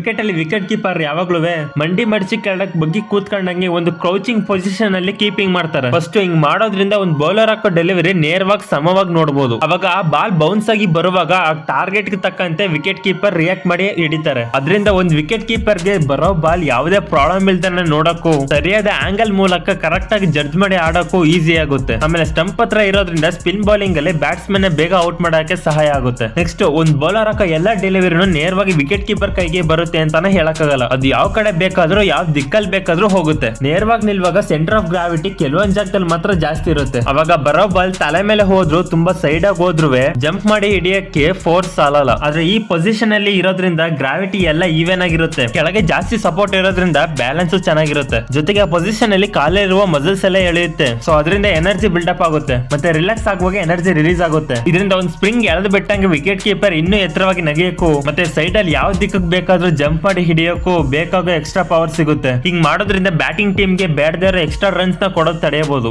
Cricket ಅಲ್ಲಿ wicket keeper ಯಾವಾಗ್ಲೂ ಮಂಡಿ ಮಡಿಸಿ ಕೆಳಕ್ ಬಗ್ಗಿ ಕೂತ್ಕೊಂಡಂಗೆ ಒಂದು ಕ್ರೌಚಿಂಗ್ ಪೊಸಿಷನ್ ಅಲ್ಲಿ ಕೀಪಿಂಗ್ ಮಾಡ್ತಾರೆ. ಫಸ್ಟ್ ಹಿಂಗ್ ಮಾಡೋದ್ರಿಂದ ಒಂದು ಬೌಲರ್ ಹಾಕೋ ಡೆಲಿವರಿ ನೇರವಾಗಿ ಸಮವಾಗಿ ನೋಡಬಹುದು. ಅವಾಗ ಆ ಬಾಲ್ ಬೌನ್ಸ್ ಆಗಿ ಬರುವಾಗ ಆ ಟಾರ್ಗೆಟ್ ಗೆ ತಕ್ಕಂತೆ ವಿಕೆಟ್ ಕೀಪರ್ ರಿಯಾಕ್ಟ್ ಮಾಡಿ ಹಿಡಿತಾರೆ. ಅದರಿಂದ ಒಂದು ವಿಕೆಟ್ ಕೀಪರ್ ಗೆ ಬರೋ ಬಾಲ್ ಯಾವುದೇ ಪ್ರಾಬ್ಲಮ್ ಇಲ್ದಾನೆ ನೋಡಕ್ಕೂ ಸರಿಯಾದ ಆಂಗಲ್ ಮೂಲಕ ಕರೆಕ್ಟ್ ಆಗಿ ಜಡ್ಜ್ ಮಾಡಿ ಆಡಕ್ಕೂ ಈಸಿ ಆಗುತ್ತೆ. ಆಮೇಲೆ ಸ್ಟಂಪ್ ಹತ್ರ ಇರೋದ್ರಿಂದ ಸ್ಪಿನ್ ಬೌಲಿಂಗ್ ಅಲ್ಲಿ ಬ್ಯಾಟ್ಸ್ಮನ್ ಬೇಗ ಔಟ್ ಮಾಡಕ್ಕೆ ಸಹಾಯ ಆಗುತ್ತೆ. ನೆಕ್ಸ್ಟ್ ಒಂದು ಬೌಲರ್ ಹಾಕೋ ಎಲ್ಲಾ ಡೆಲಿವರಿನೂ ನೇರವಾಗಿ ವಿಕೆಟ್ ಕೀಪರ್ ಕೈಗೆ ಬರುತ್ತೆ ಅಂತಾನೆ ಹೇಳಕ್ಕಾಗಲ್ಲ. ಅದು ಯಾವ ಕಡೆ ಬೇಕಾದ್ರೂ ಯಾವ ದಿಕ್ಕಲ್ಲಿ ಬೇಕಾದ್ರೂ ಹೋಗುತ್ತೆ. ನೇರವಾಗಿ ನಿಲ್ವಾಗ ಸೆಂಟರ್ ಆಫ್ ಗ್ರಾವಿಟಿ ಕೆಲವೊಂದ್ ಜಾಗದಲ್ಲಿ ಮಾತ್ರ ಜಾಸ್ತಿ ಇರುತ್ತೆ. ಅವಾಗ ಬರೋ ಬಾಲ್ ತಲೆ ಮೇಲೆ ಹೋದ್ರು ತುಂಬಾ ಸೈಡ್ ಆಗಿ ಹೋದ್ರು ಜಂಪ್ ಮಾಡಿ ಹಿಡಿಯಕ್ಕೆ ಫೋರ್ಸ್ ಸಾಲಲ್ಲ. ಆದ್ರೆ ಈ ಪೊಸಿಷನ್ ಅಲ್ಲಿ ಇರೋದ್ರಿಂದ ಗ್ರಾವಿಟಿ ಎಲ್ಲ ಈವನ್ ಆಗಿರುತ್ತೆ. ಕೆಳಗೆ ಜಾಸ್ತಿ ಸಪೋರ್ಟ್ ಇರೋದ್ರಿಂದ ಬ್ಯಾಲೆನ್ಸ್ ಚೆನ್ನಾಗಿರುತ್ತೆ. ಜೊತೆಗೆ ಆ ಪೊಸಿಷನ್ ಅಲ್ಲಿ ಕಾಲಿರುವ ಮಸಲ್ಸ್ ಎಲ್ಲ ಎಳೆಯುತ್ತೆ. ಸೊ ಅದರಿಂದ ಎನರ್ಜಿ ಬಿಲ್ಡಪ್ ಆಗುತ್ತೆ. ಮತ್ತೆ ರಿಲ್ಯಾಕ್ಸ್ ಆಗುವಾಗ ಎನರ್ಜಿ ರಿಲೀಸ್ ಆಗುತ್ತೆ. ಇದರಿಂದ ಒಂದು ಸ್ಪ್ರಿಂಗ್ ಎಳೆದು ಬಿಟ್ಟಂಗೆ ವಿಕೆಟ್ ಕೀಪರ್ ಇನ್ನೂ ಎತ್ತರವಾಗಿ ನಗೆಯಕ್ಕೂ ಮತ್ತೆ ಸೈಡ್ ಅಲ್ಲಿ ಯಾವ ದಿಕ್ಕಕ್ಕೆ ಬೇಕಾದ್ರೂ ಜಂಪ್ ಮಾಡಿ ಹಿಡಿಯೋಕ್ಕೂ ಬೇಕಾಗೋ ಎಕ್ಸ್ಟ್ರಾ ಪವರ್ ಸಿಗುತ್ತೆ. ಹಿಂಗ್ ಮಾಡೋದ್ರಿಂದ ಬ್ಯಾಟಿಂಗ್ ಟೀಮ್ ಗೆ ಬೇಡದೇ ಎಕ್ಸ್ಟ್ರಾ ರನ್ಸ್ ನ ಕೊಡೋದು ತಡೆಯಬಹುದು.